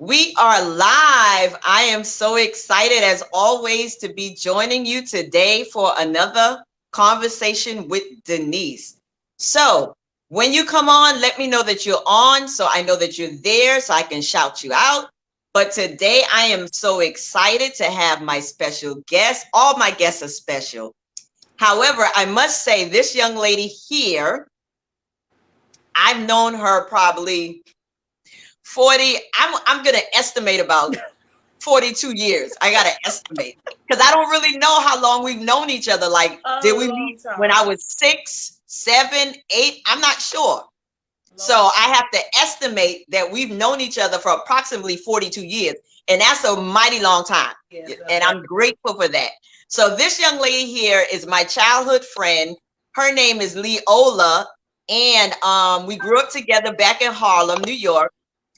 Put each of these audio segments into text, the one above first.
We are live. I am so excited as always to be joining you today for another conversation with Denise. So, when you come on, let me know that you're on so I know that you're there so I can shout you out. But today I am so excited to have my special guest. All my guests are special. However, I must say, this young lady here, I've known her probably 40, I'm going to estimate about 42 years. I got to estimate because I don't really know how long we've known each other. Like, A did we long meet when I time. was 6, 7, 8? I'm not sure. So Long I have to estimate that we've known each other for approximately 42 years. And that's a mighty long time. years. And I'm grateful for that. So this young lady here is my childhood friend. Her name is Leola. And we grew up together back in Harlem, New York.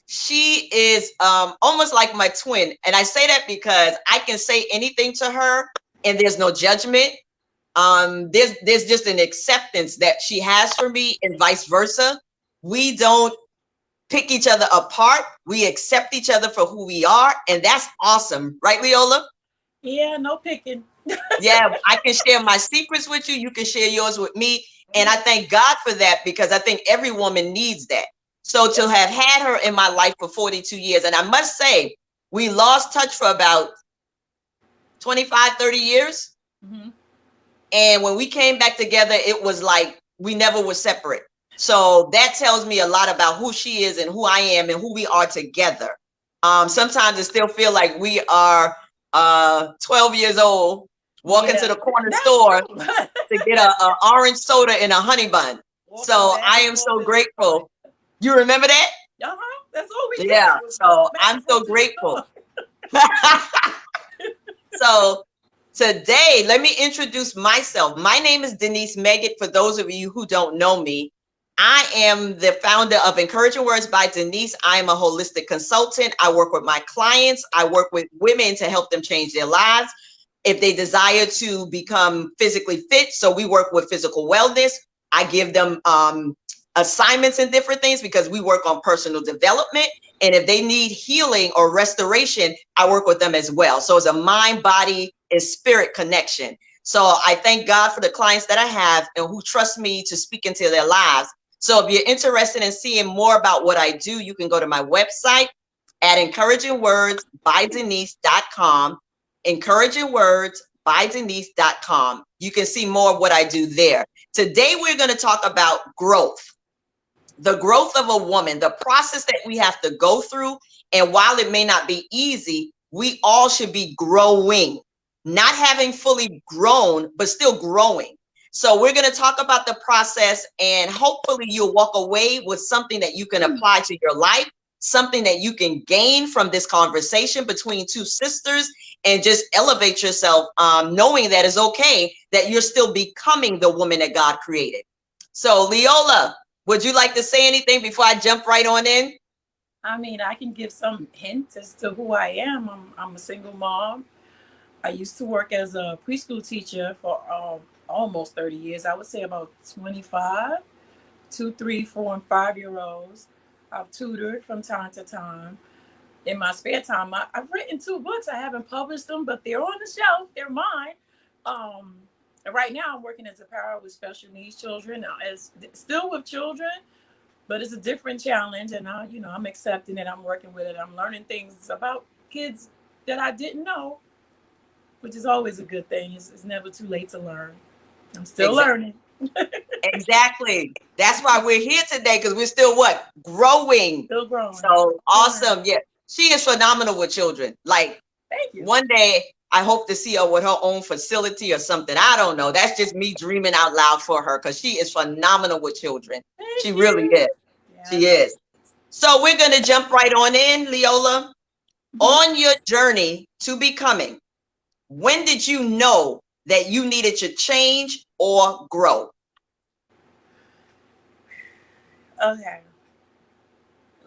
She is almost like my twin. And I say that because I can say anything to her and there's no judgment. There's just an acceptance that she has for me and vice versa. We don't pick each other apart. We accept each other for who we are. And that's awesome. Right, Leola? Yeah, no picking. Yeah, I can share my secrets with you. You can share yours with me. And I thank God for that because I think every woman needs that. So to have had her in my life for 42 years, and I must say, we lost touch for about 25, 30 years. Mm-hmm. And when we came back together, it was like we never were separate. So that tells me a lot about who she is and who I am and who we are together. Sometimes it still feel like we are 12 years old walking to Yeah, the corner that's store true. to get a orange soda and a honey bun. Walking So back I and am forth so to the store. grateful. You remember that? That's all we did Yeah. was So walk back I'm and so forth to the grateful. store. So today, let me introduce myself. My name is Denise Meggett. For those of you who don't know me, I am the founder of Encouraging Words by Denise. I am a holistic consultant. I work with my clients. I work with women to help them change their lives if they desire to become physically fit. So we work with physical wellness. I give them assignments and different things because we work on personal development. And if they need healing or restoration, I work with them as well. So it's a mind, body, and spirit connection. So I thank God for the clients that I have and who trust me to speak into their lives. So if you're interested in seeing more about what I do, you can go to my website at encouragingwordsbydenise.com. Encouragingwordsbydenise.com. You can see more of what I do there. Today, we're going to talk about growth, the growth of a woman, the process that we have to go through. And while it may not be easy, we all should be growing, not having fully grown, but still growing. So we're going to talk about the process and hopefully you'll walk away with something that you can apply to your life, something that you can gain from this conversation between two sisters and just elevate yourself, knowing that it's okay that you're still becoming the woman that God created. So Leola, would you like to say anything before I jump right on in? I mean, I can give some hints as to who I am. I'm a single mom. I used to work as a preschool teacher for almost 30 years. I would say about 25, 2, 3, 4, and 5 year olds. I've tutored from time to time. In my spare time, I've written 2 books. I haven't published them, but they're on the shelf. They're mine. Um, and right now, I'm working as a parent with special needs children, as still with children, but it's a different challenge. And I'm accepting it. I'm working with it. I'm learning things about kids that I didn't know, which is always a good thing. It's never too late to learn. I'm still Exactly. learning. Exactly. That's why we're here today because we're still what? Growing. Still growing. So Still learning. awesome. Yeah. She is phenomenal with children. Like Thank you. one day I hope to see her with her own facility or something. I don't know. That's just me dreaming out loud for her because she is phenomenal with children. She Thank really you. is. Yeah, I She love is. So we're going to jump right on in, Leola. it. On your journey to becoming, when did you know that you needed to change or grow? Okay.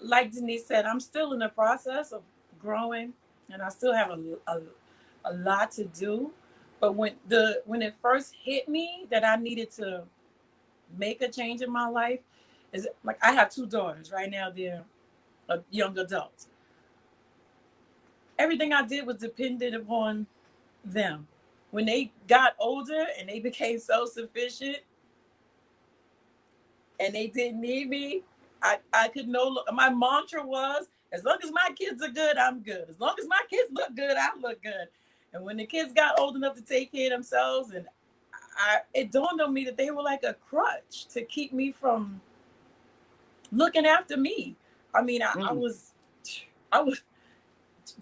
Like Denise said, I'm still in the process of growing, and I still have a lot to do. But when it first hit me that I needed to make a change in my life, is like I have 2 daughters right now. They're young adults. everything I did was dependent upon them. When they got older and they became self-sufficient and they didn't need me, I could no longer. My mantra was, as long as my kids are good, I'm good. As long as my kids look good, I look good. And when the kids got old enough to take care of themselves, and it dawned on me that they were like a crutch to keep me from looking after me. I mean, I was,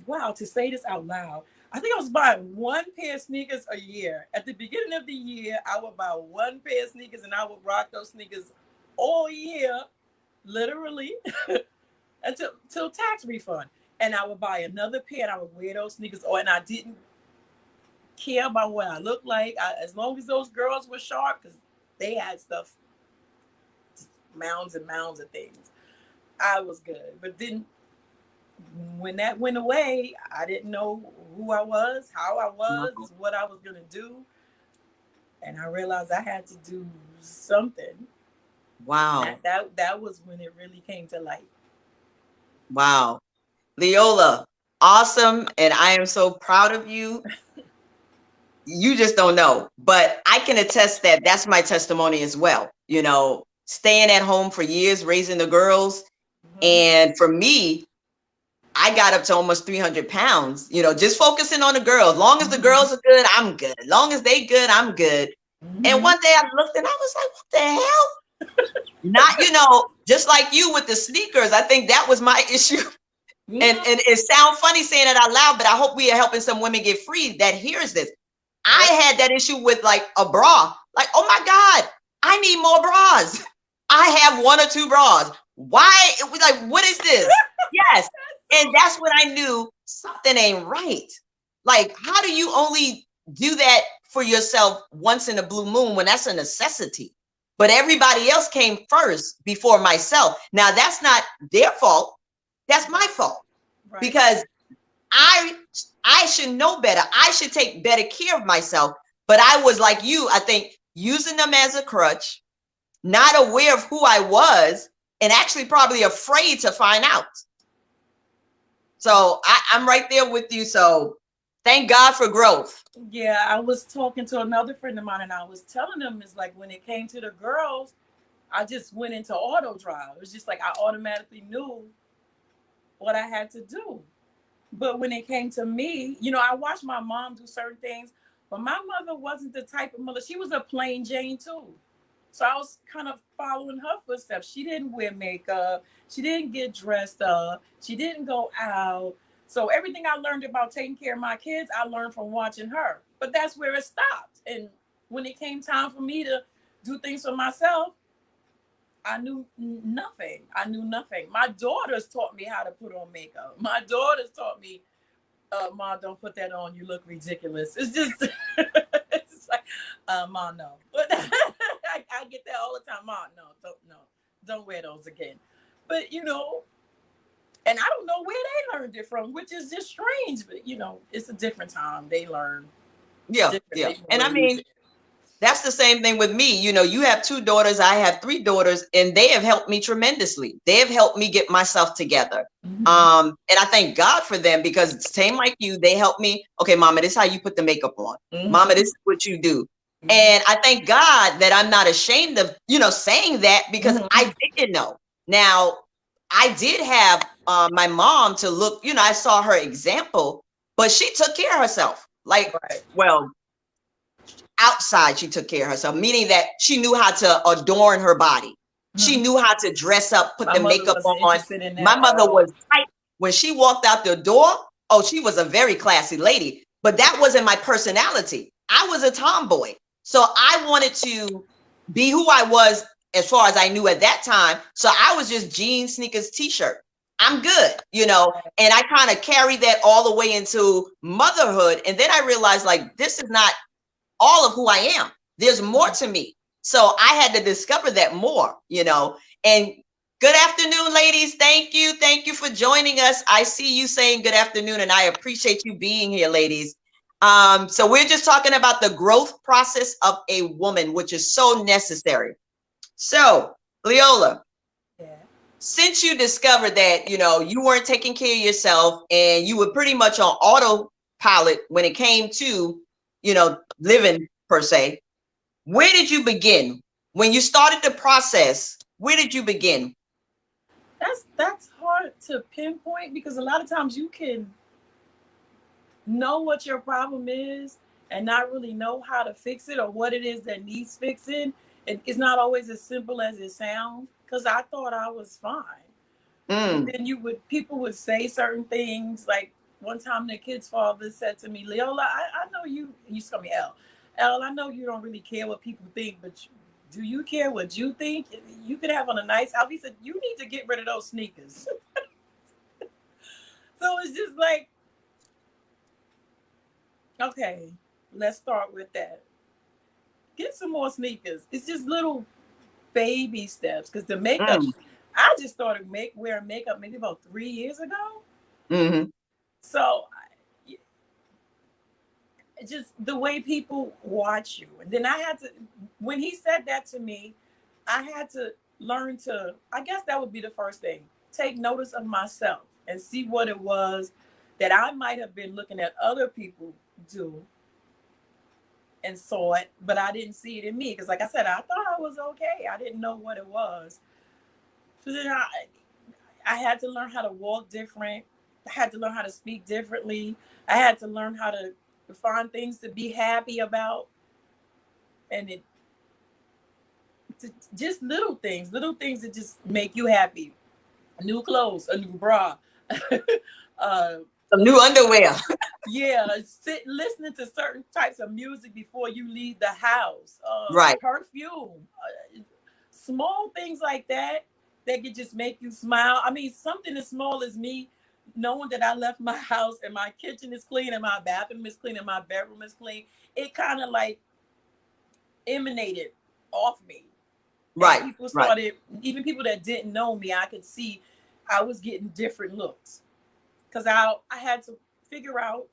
wow, to say this out loud, I think I was buying one pair of sneakers a year. At the beginning of the year, I would buy one pair of sneakers and I would rock those sneakers all year, literally, until tax refund. And I would buy another pair and I would wear those sneakers. And I didn't care about what I looked like. As long as those girls were sharp, because they had stuff, mounds and mounds of things, I was good. But then when that went away, I didn't know who I was, how I was, what I was going to do. And I realized I had to do something. Wow. That was when it really came to light. Wow. Leola, awesome. And I am so proud of you. You just don't know, but I can attest that that's my testimony as well. You know, staying at home for years, raising the girls. And for me, I got up to almost 300 pounds, you know, just focusing on the girls. As long as the girls are good, I'm good. As long as they good, I'm good. And one day I looked and I was like, what the hell? Not, you know, just like you with the sneakers. I think that was my issue. And it sounds funny saying it out loud, but I hope we are helping some women get free that hears this. I had that issue with like a bra. Like, oh my God, I need more bras. I have one or two bras. Why? It was like, what is this? Yes. And that's when I knew something ain't right. Like, how do you only do that for yourself once in a blue moon when that's a necessity? But everybody else came first before myself. Now, that's not their fault. That's my fault. Right. Because I should know better. I should take better care of myself. But I was like you, I think, using them as a crutch, not aware of who I was, and actually probably afraid to find out. So I'm right there with you. So thank God for growth. Yeah, I was talking to another friend of mine and I was telling them, it's like when it came to the girls, I just went into auto drive. It was just like I automatically knew what I had to do. But when it came to me, you know, I watched my mom do certain things, but my mother wasn't the type of mother. She was a plain Jane too. So I was kind of following her footsteps. She didn't wear makeup. She didn't get dressed up. She didn't go out. So everything I learned about taking care of my kids, I learned from watching her. But that's where it stopped. And when it came time for me to do things for myself, I knew nothing. My daughters taught me how to put on makeup. My daughters taught me, Mom, don't put that on. You look ridiculous. It's just, it's just like, Mom, no. But I get that all the time. Mom, don't wear those again. But, you know, and I don't know where they learned it from, which is just strange. But, you know, it's a different time. They learn. Yeah. And I mean, that's the same thing with me. You know, you have two daughters. I have three daughters, and they have helped me tremendously. They have helped me get myself together. And I thank God for them because same like you, they helped me. Okay, Mama, this is how you put the makeup on. Mama, this is what you do. And I thank God that I'm not ashamed of, you know, saying that because I didn't know. Now, I did have my mom to look, you know, I saw her example, but she took care of herself. Like, well, outside, she took care of herself, meaning that she knew how to adorn her body. She knew how to dress up, put the makeup on. My mother was tight. When she walked out the door, oh, she was a very classy lady, but that wasn't my personality. I was a tomboy. So I wanted to be who I was as far as I knew at that time. So I was just jeans, sneakers, t-shirt. I'm good, you know, and I kind of carried that all the way into motherhood. And then I realized, like, this is not all of who I am. There's more to me. So I had to discover that more, you know. And good afternoon, ladies. Thank you. Thank you for joining us. I see you saying good afternoon, and I appreciate you being here, ladies. So we're just talking about the growth process of a woman, which is so necessary. So, Leola, since you discovered that, you weren't taking care of yourself and you were pretty much on autopilot when it came to, living per se, where did you begin? When you started the process, where did you begin? That's hard to pinpoint because a lot of times you can know what your problem is and not really know how to fix it or what it is that needs fixing. It's not always as simple as it sounds because I thought I was fine. And then people would say certain things. Like one time the kid's father said to me, Leola, I know you used to call me L, I know you don't really care what people think, but do you care what you think? You could have on a nice outfit. He said, you need to get rid of those sneakers. So it's just like, okay, let's start with that. Get some more sneakers. It's just little baby steps because the makeup, I just started wearing makeup maybe about 3 years ago. Mm-hmm. So just the way people watch you. And then I had to, when he said that to me, I had to learn to, I guess that would be the first thing, take notice of myself and see what it was that I might have been looking at other people do and saw it, but I didn't see it in me. Because like I said, I thought I was okay. I didn't know what it was. So then I had to learn how to walk different. I had to learn how to speak differently. I had to learn how to find things to be happy about. And just little things that just make you happy. New clothes, a new bra. Some new underwear. Yeah, listening to certain types of music before you leave the house. Right. Perfume. Small things like that could just make you smile. I mean, something as small as me knowing that I left my house and my kitchen is clean and my bathroom is clean and my bedroom is clean, it kind of like emanated off me. Right. And people started, even people that didn't know me, I could see I was getting different looks because I had to figure out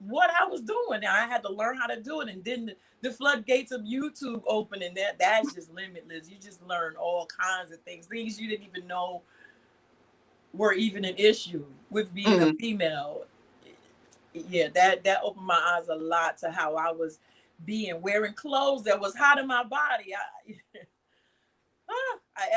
what I was doing. I had to learn how to do it. And then the floodgates of YouTube open, and that's just limitless. You just learn all kinds of things you didn't even know were even an issue with being a female. Yeah, that opened my eyes a lot to how I was wearing clothes that was hot in my body.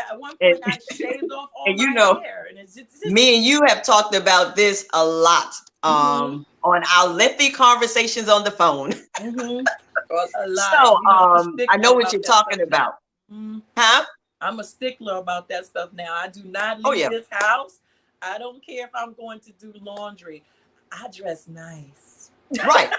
At one point, I shaved off all my hair, and it's just me and you have talked about this a lot on our lengthy conversations on the phone. A lot. So I know what you're talking about. Huh? I'm a stickler about that stuff now. I do not leave this house. I don't care if I'm going to do laundry. I dress nice. Right.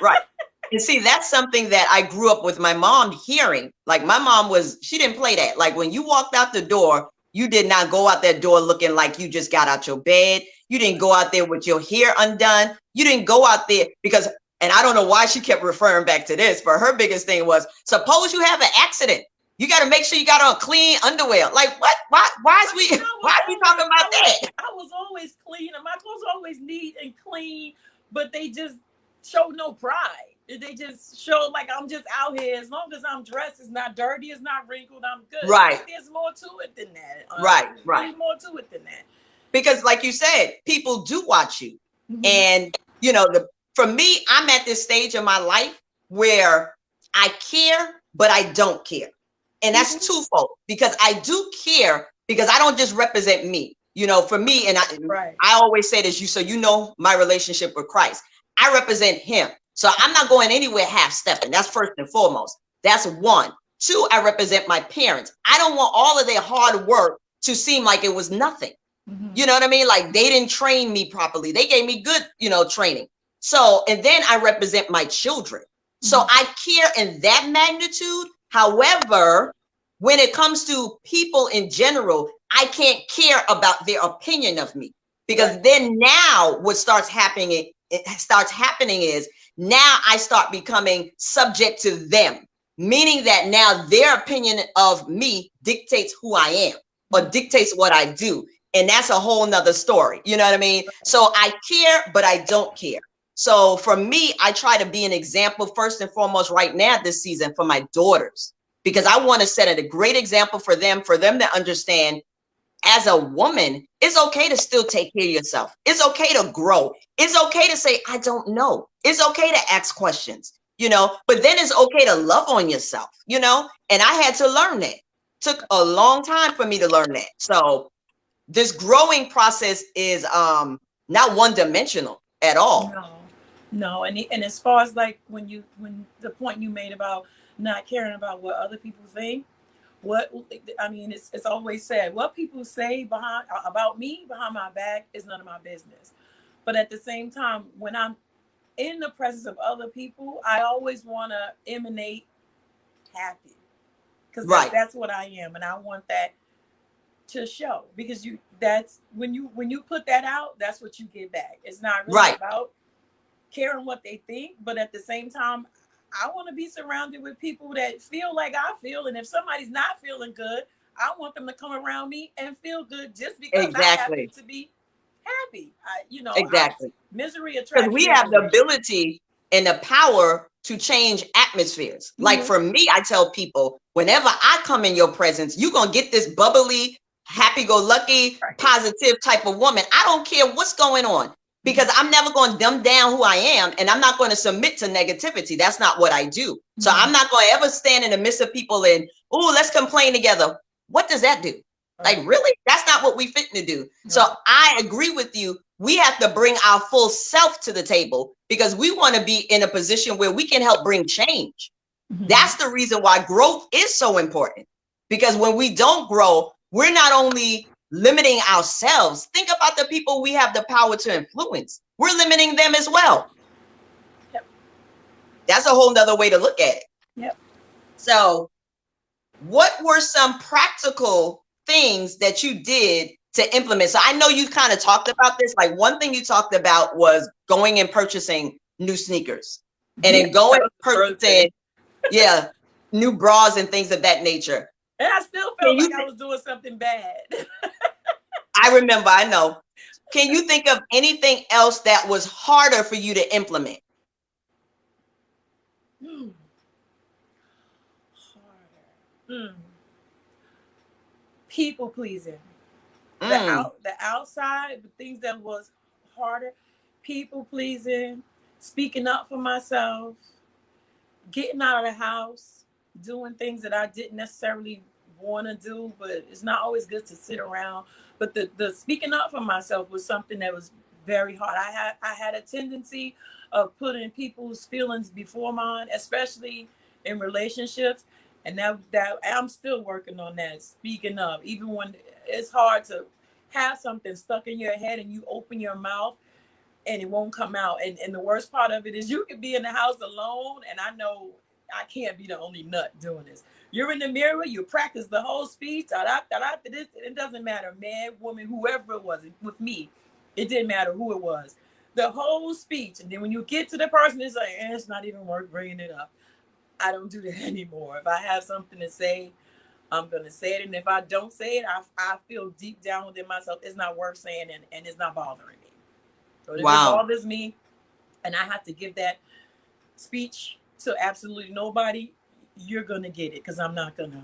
And see, that's something that I grew up with my mom hearing. Like my mom she didn't play that. Like when you walked out the door, you did not go out that door looking like you just got out your bed. You didn't go out there with your hair undone. You didn't go out there because, and I don't know why she kept referring back to this, but her biggest thing was, suppose you have an accident. You got to make sure you got on clean underwear. Like what? Why are we talking about that? I was always clean and my clothes were always neat and clean, but they just show no pride. They just show like I'm just out here. As long as I'm dressed, it's not dirty, it's not wrinkled, I'm good. Right. There's more to it than that. Right. There's more to it than that. Because like you said, people do watch you. And, for me, I'm at this stage of my life where I care, but I don't care. And that's twofold because I do care because I don't just represent me, for me. And I always say this, so my relationship with Christ, I represent him. So I'm not going anywhere half-stepping. That's first and foremost. That's one. Two, I represent my parents. I don't want all of their hard work to seem like it was nothing. You know what I mean? Like they didn't train me properly. They gave me good, training. So, and then I represent my children. So I care in that magnitude. However, when it comes to people in general, I can't care about their opinion of me because then now what starts happening, is now I start becoming subject to them, meaning that now their opinion of me dictates who I am or dictates what I do. And that's a whole nother story. You know what I mean? So I care, but I don't care. So for me, I try to be an example first and foremost right now this season for my daughters, because I want to set a great example for them to understand as a woman, it's okay to still take care of yourself. It's okay to grow. It's okay to say, I don't know. It's okay to ask questions, but then it's okay to love on yourself, and I had to learn that. Took a long time for me to learn that. So this growing process is not one dimensional at all. No. And as far as like when the point you made about not caring about what other people think, it's always said, what people say about me behind my back is none of my business. But at the same time, when I'm in the presence of other people, I always want to emanate happy, because that's what I am, and I want that to show, because that's when you put that out, that's what you get back. It's not really about caring what they think, but at the same time, I want to be surrounded with people that feel like I feel, and if somebody's not feeling good, I want them to come around me and feel good just because I happen to be happy. Exactly. Misery attracts because we have the ability and the power to change atmospheres. Mm-hmm. Like for me, I tell people, whenever I come in your presence, you're going to get this bubbly, happy-go-lucky, positive type of woman. I don't care what's going on, because I'm never going to dumb down who I am, and I'm not going to submit to negativity. That's not what I do. So I'm not going to ever stand in the midst of people and, let's complain together. What does that do? Like, really? That's not what we fit to do. So I agree with you. We have to bring our full self to the table, because we want to be in a position where we can help bring change. Mm-hmm. That's the reason why growth is so important, because when we don't grow, we're not only limiting ourselves. Think about the people we have the power to influence. We're limiting them as well. Yep. That's a whole nother way to look at it. Yep. So what were some practical things that you did to implement? So I know you kind of talked about this. Like, one thing you talked about was going and purchasing new sneakers, and then going and purchasing, new bras and things of that nature. And I still felt like I was doing something bad. I remember, I know. Can you think of anything else that was harder for you to implement? Harder. People pleasing. The outside, the things that was harder. People pleasing, speaking up for myself, getting out of the house, doing things that I didn't necessarily want to do, but it's not always good to sit around. But the speaking up for myself was something that was very hard. I had a tendency of putting people's feelings before mine, especially in relationships, and that I'm still working on that. Speaking up, even when it's hard to have something stuck in your head and you open your mouth and it won't come out. And the worst part of it is you could be in the house alone, and I know I can't be the only nut doing this. You're in the mirror, you practice the whole speech, this, it doesn't matter, man, woman, whoever it was. With me, it didn't matter who it was. The whole speech, and then when you get to the person, it's like, it's not even worth bringing it up. I don't do that anymore. If I have something to say, I'm going to say it. And if I don't say it, I feel deep down within myself, it's not worth saying, and it's not bothering me. So if it bothers me and I have to give that speech to absolutely nobody, you're going to get it, because I'm not going to.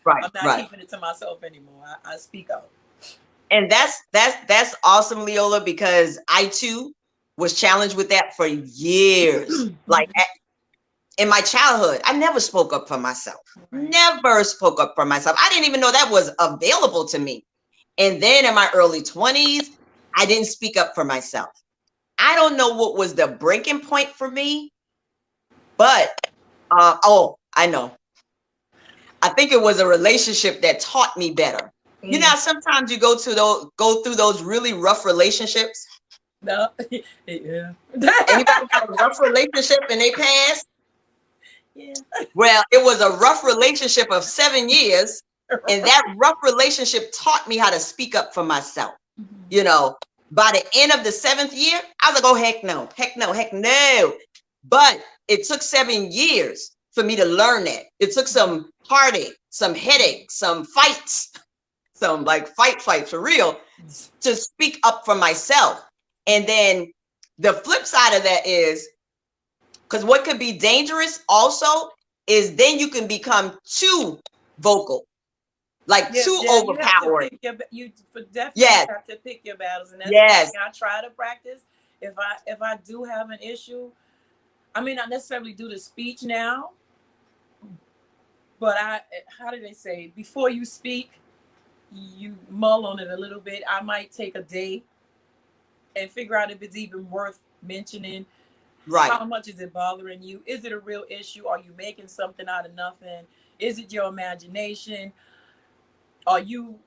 I'm not keeping it to myself anymore. I speak out. And that's awesome, Leola, because I too was challenged with that for years. Like in my childhood, I never spoke up for myself. Never spoke up for myself. I didn't even know that was available to me. And then in my early 20s, I didn't speak up for myself. I don't know what was the breaking point for me, but I know. I think it was a relationship that taught me better. You know, sometimes you go through those really rough relationships. No, yeah. Anybody got a rough relationship and they passed? Yeah. Well, it was a rough relationship of 7 years, and that rough relationship taught me how to speak up for myself. Mm-hmm. You know, by the end of the 7th year, I was like, oh, heck no. But it took 7 years for me to learn that. It took some heartache, some headache, some fights, some like fights for real, to speak up for myself. And then the flip side of that is, because what could be dangerous also is then you can become too vocal. like Yeah, too yeah, you have to overpowering. pick you definitely Yes, have to pick your battles, and that's one yes, thing I try to practice. If I do have an issue, I may not necessarily do the speech now, but how do they say, before you speak, you mull on it a little bit. I might take a day and figure out if it's even worth mentioning. right. How much is it bothering you? Is it a real issue? Are you making something out of nothing? Is it your imagination? Are you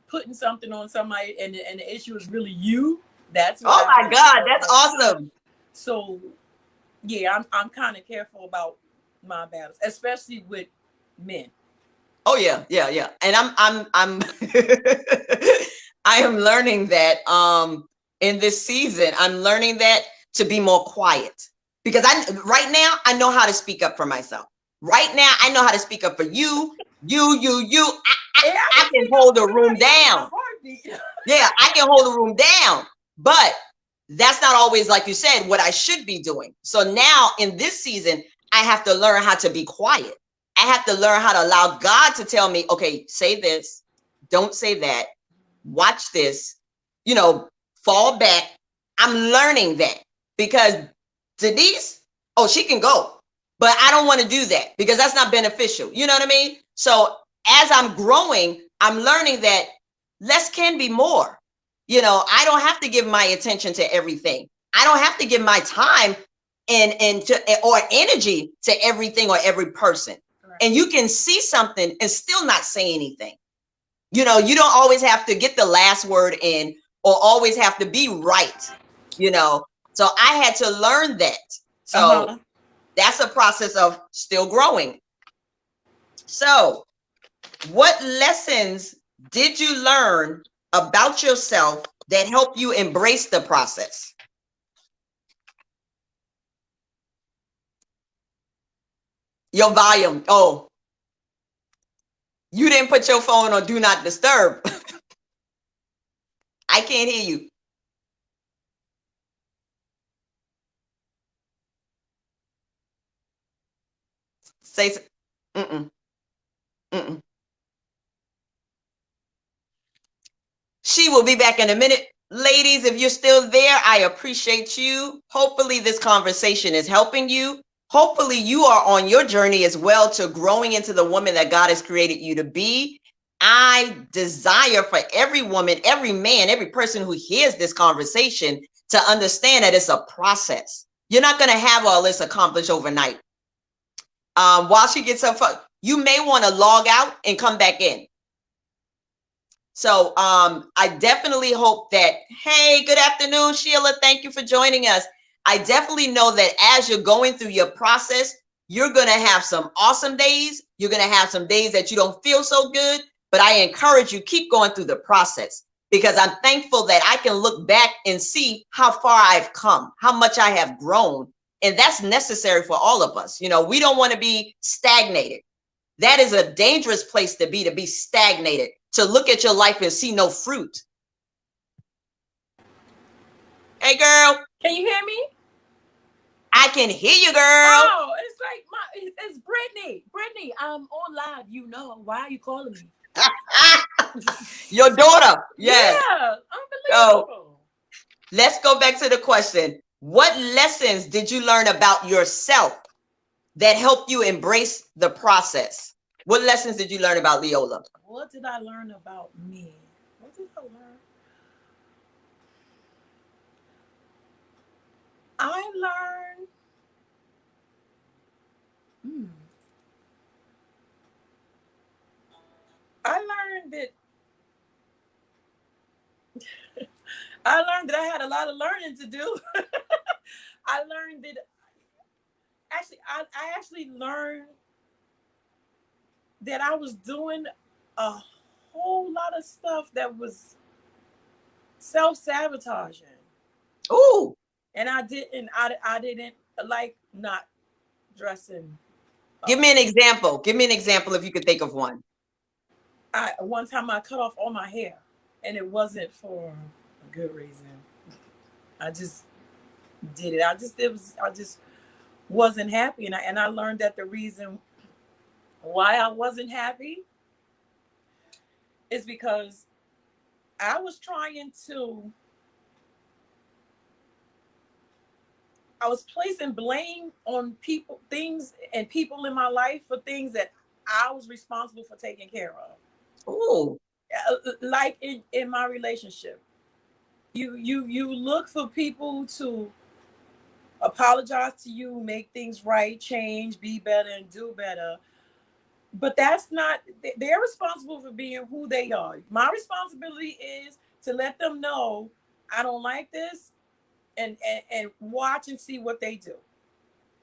putting something on somebody and the issue is really you? That's what Oh I my have to God, work that's on. awesome. So yeah, I'm kind of careful about my battles, especially with men. Oh yeah, yeah, yeah. And I'm I am learning that in this season, I'm learning that to be more quiet. Because right now I know how to speak up for myself. Right now I know how to speak up for you. Yeah, I I can can speak up hold for the room somebody else in down. a heartbeat. Yeah, I can hold the room down. But that's not always, like you said, what I should be doing. So now in this season, I have to learn how to be quiet. I have to learn how to allow God to tell me, okay, say this, don't say that, watch this, you know, fall back. I'm learning that because Denise, oh, she can go, but I don't want to do that because that's not beneficial. You know what I mean? So as I'm growing, I'm learning that less can be more. You know, I don't have to give my attention to everything. I don't have to give my time and to or energy to everything or every person. Right. And you can see something and still not say anything. You know, you don't always have to get the last word in or always have to be right, you know. So I had to learn that. So Uh-huh. that's a process of still growing. So, what lessons did you learn about yourself that help you embrace the process? Your volume. Oh, you didn't put your phone on do not disturb. I can't hear you. Say, mm-mm, mm-mm. She will be back in a minute. Ladies, if you're still there, I appreciate you. Hopefully, this conversation is helping you. Hopefully, you are on your journey as well to growing into the woman that God has created you to be. I desire for every woman, every man, every person who hears this conversation to understand that it's a process. You're not going to have all this accomplished overnight. While she gets her phone, you may want to log out and come back in. So I definitely hope that, hey, good afternoon, Sheila. Thank you for joining us. I definitely know that as you're going through your process, you're going to have some awesome days. You're going to have some days that you don't feel so good. But I encourage you, keep going through the process because I'm thankful that I can look back and see how far I've come, how much I have grown. And that's necessary for all of us. You know, we don't want to be stagnated. That is a dangerous place to be stagnated, to look at your life and see no fruit. Hey, girl, Can you hear me? I can hear you, girl. Oh, it's like it's Brittany. Brittany, I'm on live. You know why are you calling me? Your daughter. Yes. Yeah, So unbelievable. let's go back to the question. What lessons did you learn about yourself that helped you embrace the process? What lessons did you learn about Leola? What did I learn about me? What did I learn? I learned. Hmm, I learned that I learned that I had a lot of learning to do. I learned that I actually learned that I was doing a whole lot of stuff that was self-sabotaging. Ooh, And I didn't like not dressing give up. me an example. Give me an example if you could think of one. I one time I cut off all my hair and it wasn't for a good reason. I just did it. I just wasn't happy, and I learned that the reason why I wasn't happy is because I was trying to, I was placing blame on people, things, and people in my life for things that I was responsible for taking care of. Oh. Like in my relationship, you look for people to apologize to you, make things right, change, be better, and do better. But that's not, they're responsible for being who they are. My responsibility is to let them know I don't like this, and watch and see what they do.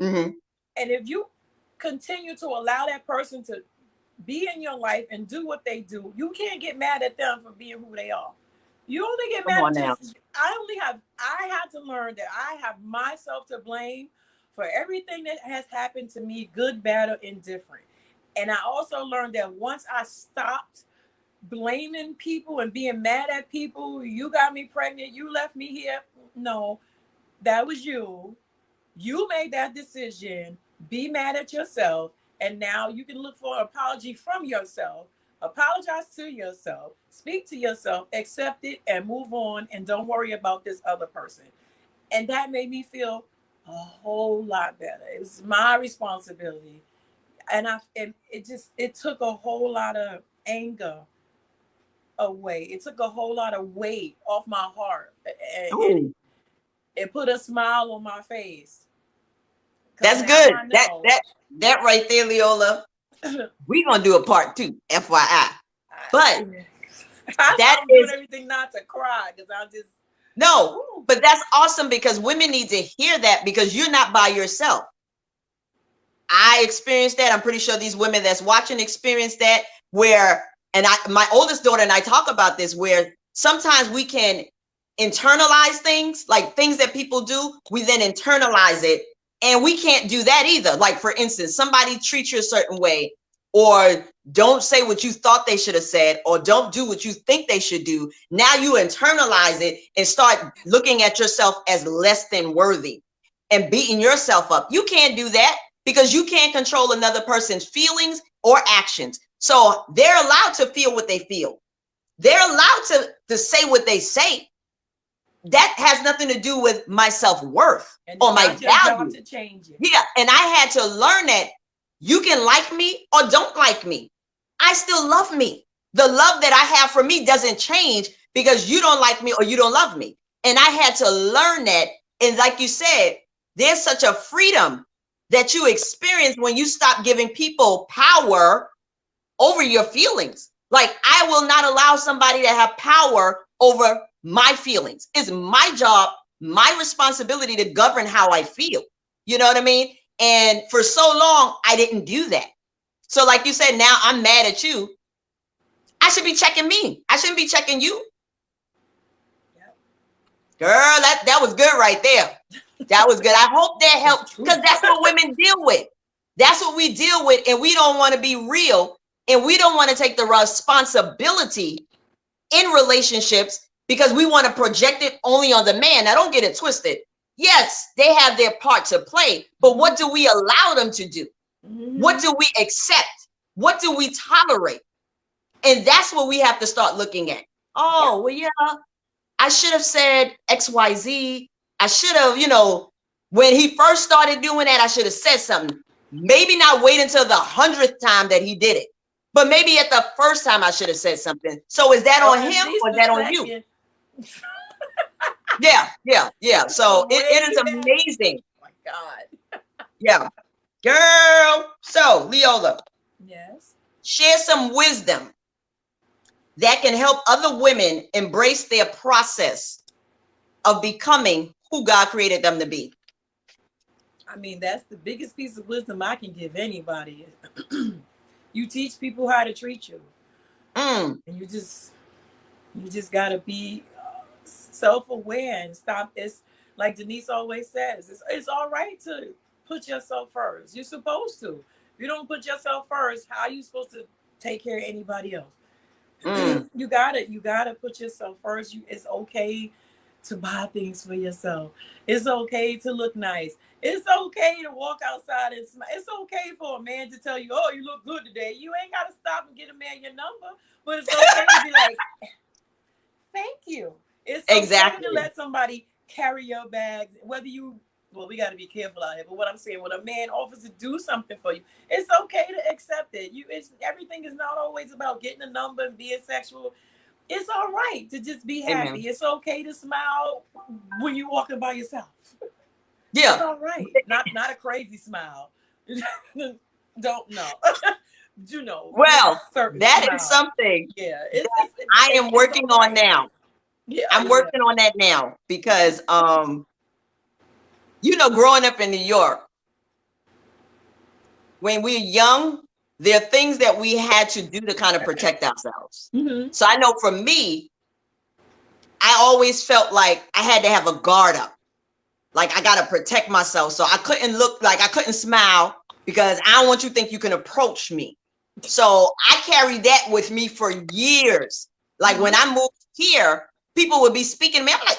Mm-hmm. And if you continue to allow that person to be in your life and do what they do, you can't get mad at them for being who they are. You only get Come mad on at now. just, I had to learn that I have myself to blame for everything that has happened to me, good, bad, or indifferent. And I also learned that once I stopped blaming people and being mad at people, you got me pregnant, you left me here. No, that was you. You made that decision. Be mad at yourself. And now you can look for an apology from yourself. Apologize to yourself. Speak to yourself. Accept it and move on. And don't worry about this other person. And that made me feel a whole lot better. It was my responsibility. And it took a whole lot of anger away. It took a whole lot of weight off my heart. And Oh, it put a smile on my face. Because that's now good. I That know. that that right there, Leola. We're gonna do a part 2, FYI. But that I'm doing is everything not to cry because I just, no, ooh. but that's awesome because women need to hear that because you're not by yourself. I experienced that. I'm pretty sure these women that's watching experience that where, and my oldest daughter and I talk about this, where sometimes we can internalize things, like things that people do, we then internalize it. And we can't do that either. Like, for instance, somebody treats you a certain way, or don't say what you thought they should have said, or don't do what you think they should do. Now you internalize it and start looking at yourself as less than worthy and beating yourself up. You can't do that because you can't control another person's feelings or actions. So they're allowed to feel what they feel. They're allowed to say what they say. That has nothing to do with my self-worth And or it's my not your job value. to change it. Yeah. And I had to learn that you can like me or don't like me. I still love me. The love that I have for me doesn't change because you don't like me or you don't love me. And I had to learn that. And like you said, there's such a freedom that you experience when you stop giving people power over your feelings. Like, I will not allow somebody to have power over my feelings. It's my job, my responsibility to govern how I feel. You know what I mean? And for so long, I didn't do that. So, like you said, now I'm mad at you. I should be checking me. I shouldn't be checking you. Yep. Girl, that was good right there. That was good. I hope that It's helped because truth. that's what women deal with. That's what we deal with. And we don't want to be real. And we don't want to take the responsibility in relationships because we want to project it only on the man. Now, don't get it twisted. Yes, they have their part to play, but what do we allow them to do? What do we accept? What do we tolerate? And that's what we have to start looking at. Yeah. Oh, well, yeah, I should have said XYZ. I should have, when he first started doing that, I should have said something. Maybe not wait until the 100th time that he did it, but maybe at the first time I should have said something. So is that Or on at him least or is the that on you? second. Yeah, yeah, yeah. So it is Way back. amazing. Oh my God. Yeah. Girl. So, Leola, Yes. share some wisdom that can help other women embrace their process of becoming who God created them to be. I mean, that's the biggest piece of wisdom I can give anybody. You teach people how to treat you, Mm, and you just gotta be self-aware and stop. It's like Denise always says, it's all right to put yourself first. You're supposed to. If you don't put yourself first, how are you supposed to take care of anybody else? mm. You gotta put yourself first. It's okay to buy things for yourself. It's okay to look nice. It's okay to walk outside and smile. It's okay for a man to tell you, "Oh, you look good today." You ain't got to stop and get a man your number, but it's okay to be like, "Thank you." It's okay to Exactly. let somebody carry your bags, whether you. Well, we got to be careful out here. But what I'm saying, when a man offers to do something for you, it's okay to accept it. It's everything is not always about getting a number and being sexual. It's all right to just be happy. Amen. It's okay to smile when you're walking by yourself. It's Yeah. all right. Not a crazy smile. Don't know. Just a Well, certain that is smile. something Yeah, that I am it's working all on right. now. Yeah, I'm yeah. working on that now because, growing up in New York, when we're young, there are things that we had to do to kind of protect ourselves. Mm-hmm. So I know for me, I always felt like I had to have a guard up. Like I got to protect myself. So I couldn't look like I couldn't smile because I don't want you to think you can approach me. So I carried that with me for years. Like when I moved here, people would be speaking to me. I'm like,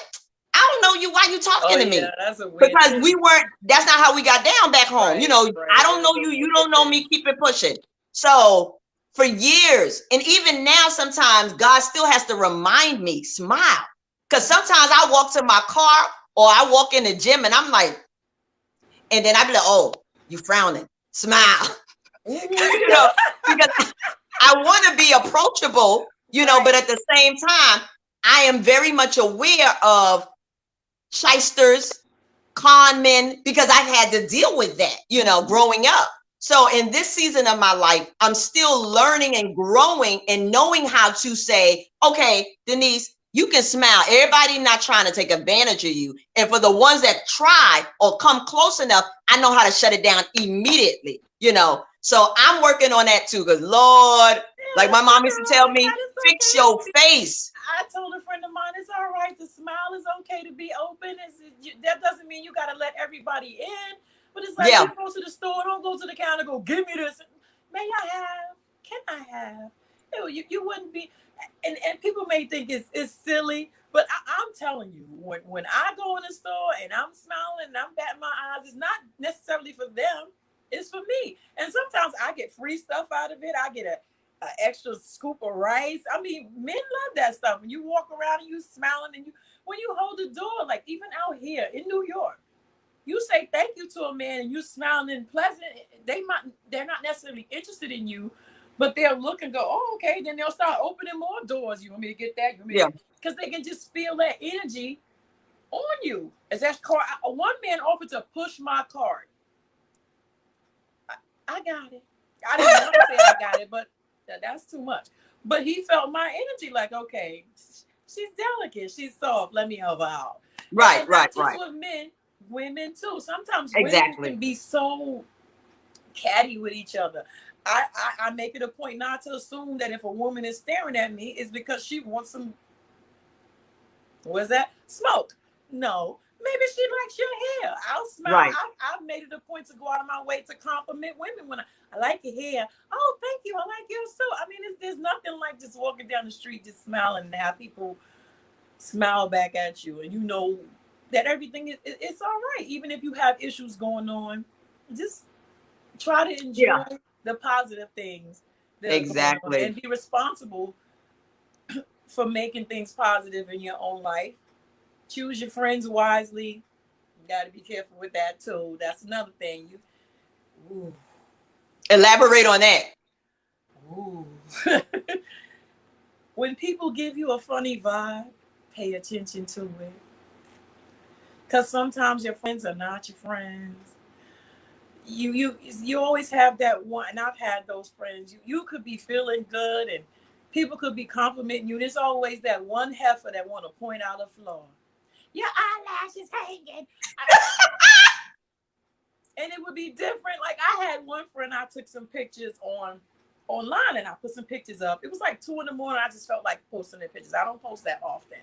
I don't know you. Why you Oh talking to yeah, me? that's a weird Because thing. we weren't, that's not how we got down back home. Right, I right. don't That know is a you. You weird don't know thing. me. Keep it pushing. So for years, and even now, sometimes God still has to remind me, smile. Because sometimes I walk to my car or I walk in the gym and I'm like, and then I'd be like, oh, you frowning, smile. you know, because I want to be approachable, but Right. at the same time, I am very much aware of shysters, con men, because I've had to deal with that, growing up. So in this season of my life, I'm still learning and growing and knowing how to say, okay, Denise, you can smile. Everybody not trying to take advantage of you. And for the ones that try or come close enough, I know how to shut it down immediately. So I'm working on that too, because Lord, Yeah, like my there's mom nothing used to wrong tell with me, that. It's fix okay your to be. face. I told a friend of mine, it's all right to smile. It's okay to be open. That doesn't mean you got to let everybody in. But it's like Yeah, you go to the store, don't go to the counter, go, give me this. May I have? Can I have? You wouldn't be. And people may think it's silly, but I'm telling you, when I go in the store and I'm smiling and I'm batting my eyes, it's not necessarily for them. It's for me. And sometimes I get free stuff out of it. I get a extra scoop of rice. I mean, men love that stuff. When you walk around and you smiling and when you hold the door, like even out here in New York, you say thank you to a man and you smiling and pleasant. They're not necessarily interested in you, but they'll look and go, oh, okay. Then they'll start opening more doors. You want me to get that? You want me yeah. to because they can just feel that energy on you. As that car, one man offered to push my cart. I got it. I didn't want to say I got it, but that's too much. But he felt my energy like, okay, she's delicate, she's soft. Let me help her out. Right, And right, not just right. with men, women too. Sometimes women can Exactly. be so catty with each other. I make it a point not to assume that if a woman is staring at me, it's because she wants some what's that? Smoke. No. Maybe she likes your hair. I'll smile. Right. I've made it a point to go out of my way to compliment women when I like your hair. Oh, thank you. I like yours too. I mean, there's nothing like just walking down the street, just smiling and have people smile back at you. And you know that everything it's all right. Even if you have issues going on, just try to Yeah. enjoy the positive things that are going on Exactly. and be responsible for making things positive in your own life. Choose your friends wisely. You got to be careful with that too. That's another thing. Ooh, Elaborate on that. ooh. When people give you a funny vibe, pay attention to it. Cause sometimes your friends are not your friends. You always have that one, and I've had those friends. You could be feeling good, and people could be complimenting you. There's always that one heifer that want to point out a flaw. Your eyelashes hanging. And it would be different. Like I had one friend, I took some pictures online and I put some pictures up. It was like 2 a.m. I just felt like posting the pictures. I don't post that often.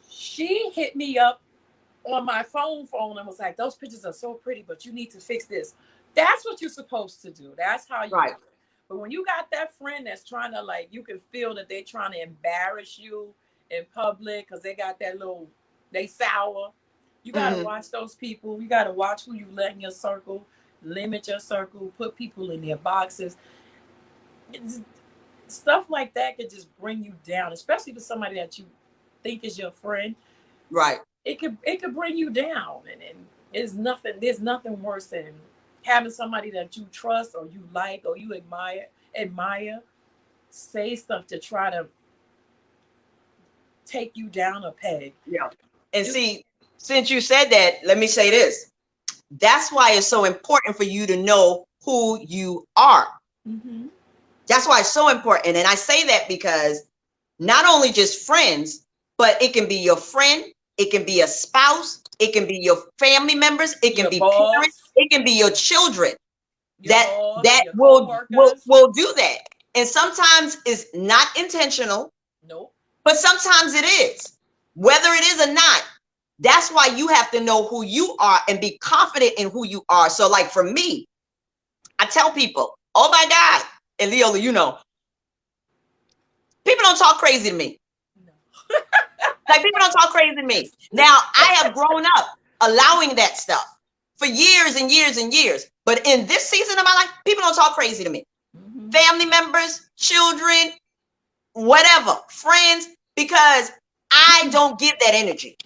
She hit me up on my phone and was like, those pictures are so pretty, but you need to fix this. That's what you're supposed to do. That's how you do Right. it. But when you got that friend that's trying to like, you can feel that they're trying to embarrass you in public because they got that little, they sour. You got to Mhm. watch those people. You got to watch who you let in your circle, limit your circle, put people in their boxes. It's, stuff like that could just bring you down, especially to somebody that you think is your friend. Right. It could bring you down, and there's nothing worse than having somebody that you trust or you like or you admire say stuff to try to take you down a peg. Yeah. And It, see, since you said that, let me say this. That's why it's so important for you to know who you are. mm-hmm. That's why it's so important. And I say that because not only just friends, but it can be your friend, it can be a spouse, it can be your family members, it can Your be parents, boss, it can be your children that your will co-workers. do that. And sometimes it's not intentional, Nope. but sometimes it is. Whether it is or not, that's why you have to know who you are and be confident in who you are. So like for me, I tell people, oh my God, and Leola, you know, people don't talk crazy to me. No. Like people don't talk crazy to me. Now I have grown up allowing that stuff for years and years and years. But in this season of my life, people don't talk crazy to me. Mm-hmm. Family members, children, whatever, friends, because I don't give that energy.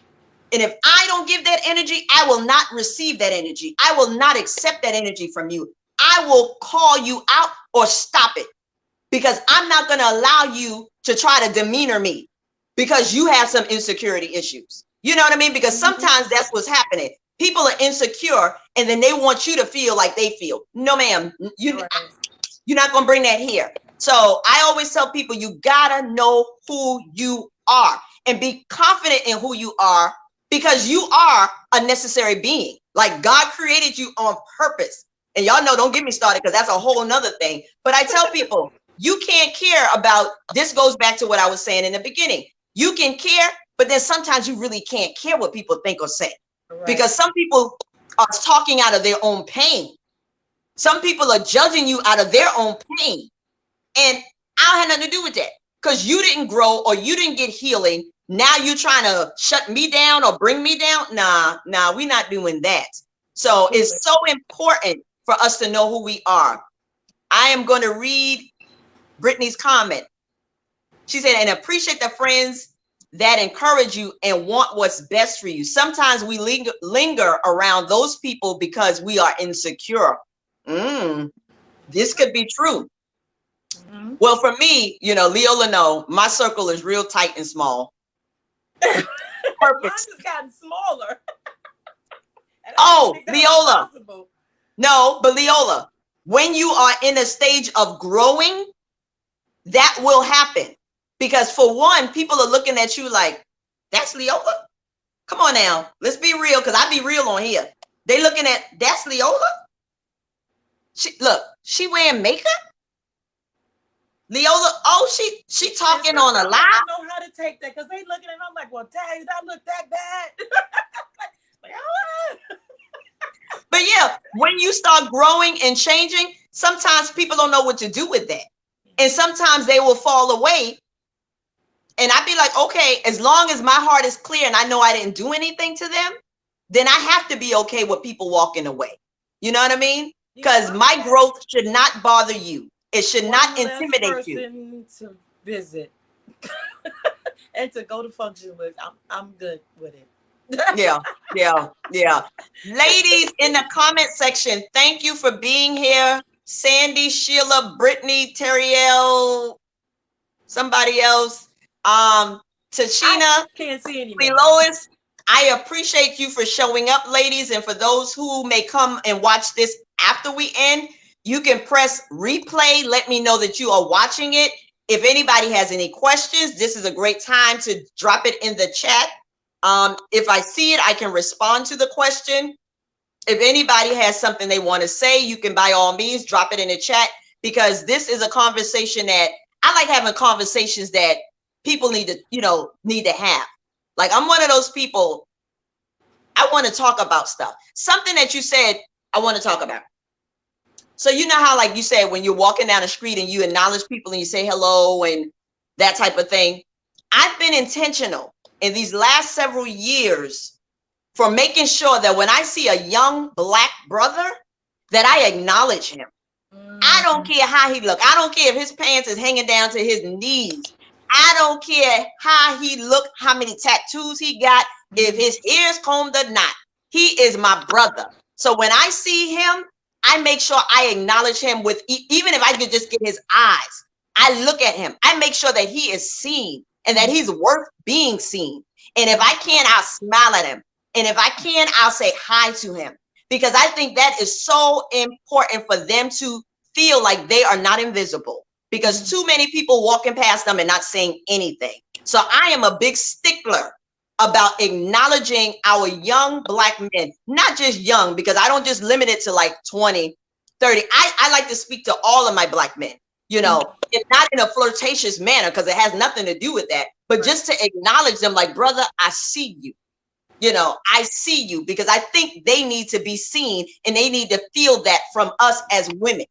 And if I don't give that energy, I will not receive that energy. I will not accept that energy from you. I will call you out or stop it because I'm not going to allow you to try to demeanor me because you have some insecurity issues. You know what I mean? Because sometimes that's what's happening. People are insecure and then they want you to feel like they feel. No, ma'am, you're not going to bring that here. So I always tell people you got to know who you are and be confident in who you are because you are a necessary being. Like God created you on purpose. And y'all know, don't get me started because that's a whole nother thing. But I tell people, you can't care about, this goes back to what I was saying in the beginning. You can care, but then sometimes you really can't care what people think or say. Right. Because some people are talking out of their own pain. Some people are judging you out of their own pain. And I don't have nothing to do with that because you didn't grow or you didn't get healing. Now you're trying to shut me down or bring me down. Nah, we're not doing that. So it's so important for us to know who we are. I am going to read Brittany's comment. She said, and appreciate the friends that encourage you and want what's best for you. Sometimes we linger around those people because we are insecure. This could be true. Mm-hmm. Well, for me, you know, Leola, no, my circle is real tight and small. Perfect. Mine's just gotten smaller. Oh, Leola. No, but Leola, when you are in a stage of growing, that will happen. Because for one, people are looking at you like, that's Leola? Come on now, let's be real, because I be real on here. They looking at, that's Leola? She wearing makeup? Leola, oh, she talking on a live? I don't know how to take that, because they looking at me, I'm like, well, dang, did I look that bad? Like, But yeah, when you start growing and changing, sometimes people don't know what to do with that. And sometimes they will fall away. And I'd be like, okay, as long as my heart is clear and I know I didn't do anything to them, then I have to be okay with people walking away. You know what I mean? Because my growth should not bother you. It should not intimidate you. To visit and to go to function with, I'm good with it. Yeah. Ladies in the comment section, thank you for being here. Sandy, Sheila, Brittany, Teriel, somebody else, Tachina, can't see any Lois. I appreciate you for showing up, ladies. And for those who may come and watch this after we end, you can press replay. Let me know that you are watching it. If anybody has any questions, this is a great time to drop it in the chat. If I see it, I can respond to the question. If anybody has something they want to say, you can by all means drop it in the chat, because this is a conversation that I like having conversations that people need to have. Like, I'm one of those people, I want to talk about stuff. Something that you said, I want to talk about. So you know how, like you said, when you're walking down the street and you acknowledge people and you say hello and that type of thing. I've been intentional in these last several years for making sure that when I see a young Black brother, that I acknowledge him. I don't care how he look. I don't care if his pants is hanging down to his knees. I don't care how he look, how many tattoos he got, if his ears combed or not. He is my brother. So when I see him, I make sure I acknowledge him with, even if I could just get his eyes. I look at him. I make sure that he is seen and that he's worth being seen. And if I can, I'll smile at him. And if I can, I'll say hi to him. Because I think that is so important for them to feel like they are not invisible, because too many people walking past them and not saying anything. So I am a big stickler about acknowledging our young Black men, not just young, because I don't just limit it to like 20, 30. I like to speak to all of my Black men, and not in a flirtatious manner, because it has nothing to do with that, but just to acknowledge them like, brother, I see you. I see you, because I think they need to be seen and they need to feel that from us as women.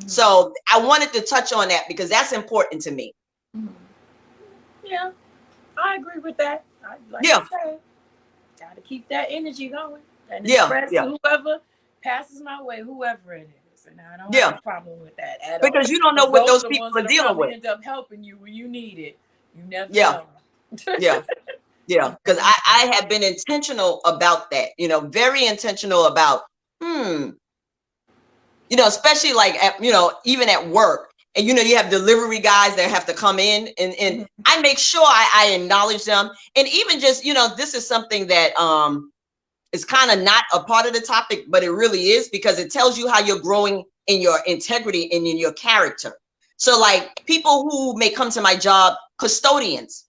So I wanted to touch on that because that's important to me. Yeah, I agree with that. Like I said, got to keep that energy going and express to whoever passes my way, whoever it is. And I don't have a problem with that at all. Because you don't know what those people are dealing with. End up helping you when you need it. You never know. Yeah, because I have been intentional about that, very intentional about, especially like, even at work. And, you have delivery guys that have to come in and I make sure I acknowledge them. And even just, this is something that is kind of not a part of the topic, but it really is, because it tells you how you're growing in your integrity and in your character. So like people who may come to my job, custodians,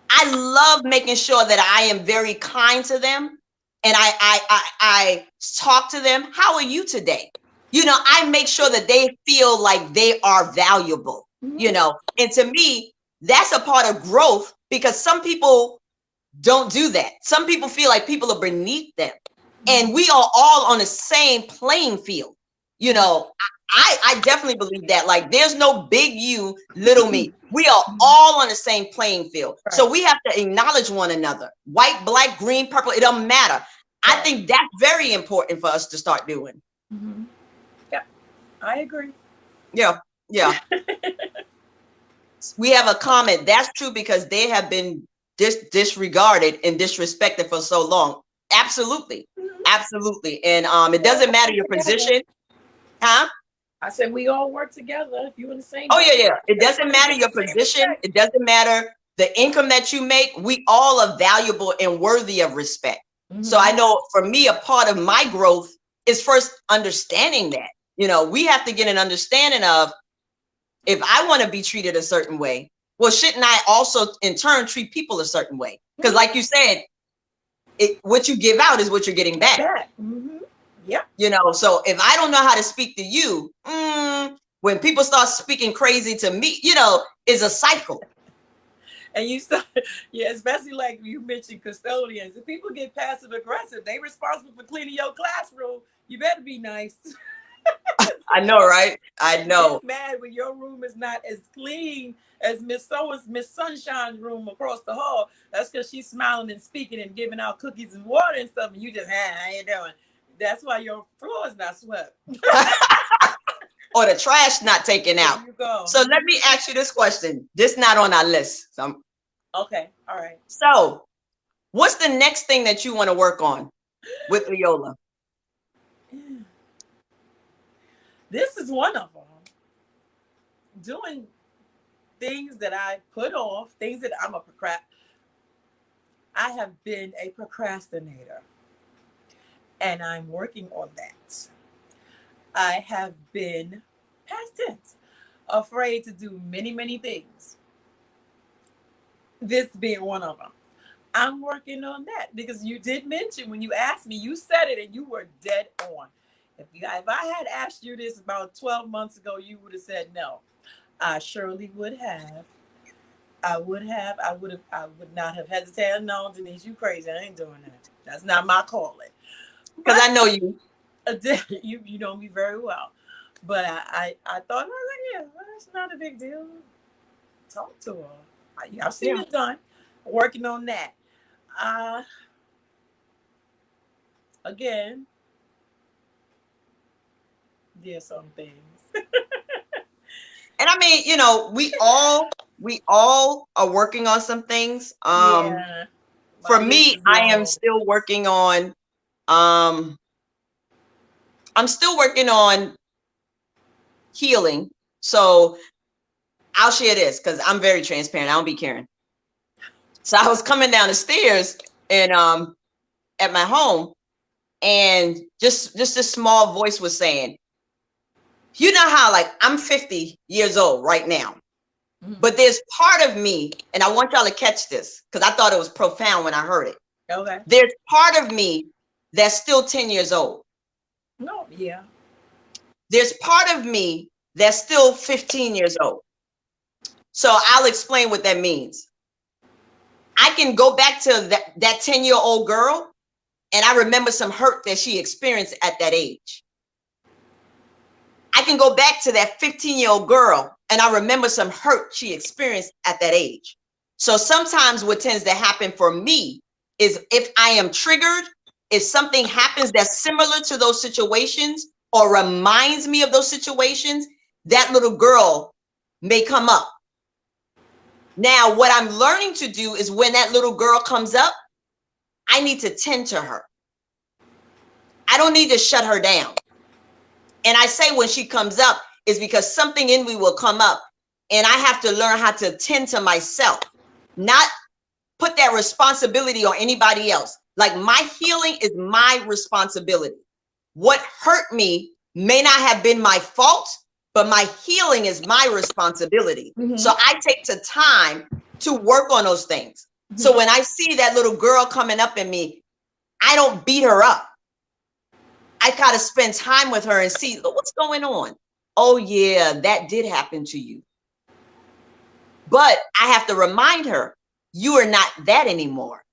I love making sure that I am very kind to them. And I talk to them. How are you today? I make sure that they feel like they are valuable, and to me, that's a part of growth, because some people don't do that. Some people feel like people are beneath them, and we are all on the same playing field. I definitely believe that, like, there's no big you, little me. We are all on the same playing field. Right. So we have to acknowledge one another. White, Black, green, purple, it doesn't matter. I think that's very important for us to start doing. Yeah, I agree. Yeah. We have a comment. That's true, because they have been disregarded and disrespected for so long. Absolutely. Absolutely. And it doesn't matter your position. Huh? I said we all work together. If you're in the same. Oh, yeah. It doesn't matter your position. It doesn't matter the income that you make. We all are valuable and worthy of respect. So I know for me, a part of my growth is first understanding that, we have to get an understanding of, if I want to be treated a certain way, well, shouldn't I also in turn treat people a certain way? Because like you said, what you give out is what you're getting back. Yeah. So if I don't know how to speak to you, when people start speaking crazy to me, is a cycle. And you start, especially like you mentioned custodians. If people get passive aggressive, they responsible for cleaning your classroom. You better be nice. I know, right? I know. Mad when your room is not as clean as Miss Sunshine's room across the hall. That's because she's smiling and speaking and giving out cookies and water and stuff, and you just, how you doing? That's why your floor is not swept. Or the trash not taken out. There you go. So let me ask you this question. This not on our list. Okay. All right. So what's the next thing that you want to work on with Leola? This is one of them. Doing things that I put off, things that I have been a procrastinator, and I'm working on that. I have been, past tense, afraid to do many, many things. This being one of them. I'm working on that, because you did mention, when you asked me, you said it and you were dead on. If I had asked you this about 12 months ago, you would have said no. I surely would have. I would not have hesitated. No, Denise, you crazy. I ain't doing that. That's not my calling. Because I know you. You know me very well. But I thought, yeah, well, that's not a big deal. Talk to her. I've seen Yeah. it done. Working on that. Uh, Again, there's some things. And I mean, you know, we all are working on some things. Yeah, my For list me, is I am long. still working on um I'm still working on healing. So I'll share this because I'm very transparent. I don't be caring. So I was coming down the stairs and at my home, and just a small voice was saying, you know how like I'm 50 years old right now, Mhm. but there's part of me, and I want y'all to catch this because I thought it was profound when I heard it. Okay. There's part of me that's still 10 years old. No, yeah. There's part of me that's still 15 years old. So I'll explain what that means. I can go back to that 10-year-old girl, and I remember some hurt that she experienced at that age. I can go back to that 15-year-old girl, and I remember some hurt she experienced at that age. So sometimes what tends to happen for me is if I am triggered, if something happens that's similar to those situations or reminds me of those situations, that little girl may come up. Now, what I'm learning to do is when that little girl comes up, I need to tend to her. I don't need to shut her down. And I say when she comes up is because something in me will come up, and I have to learn how to tend to myself, not put that responsibility on anybody else. Like my healing is my responsibility. What hurt me may not have been my fault, but my healing is my responsibility. So Mm-hmm. I take the time to work on those things. So Mm-hmm. when I see that little girl coming up in me, I don't beat her up. I got to spend time with her and see what's going on. Oh, yeah, that did happen to you. But I have to remind her, you are not that anymore.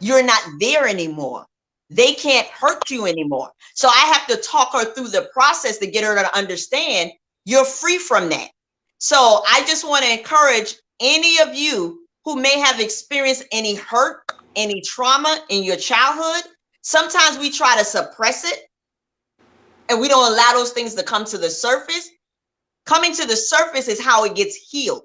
You're not there anymore. They can't hurt you anymore. So I have to talk her through the process to get her to understand you're free from that. So I just want to encourage any of you who may have experienced any hurt, any trauma in your childhood. Sometimes we try to suppress it and we don't allow those things to come to the surface. Coming to the surface is how it gets healed.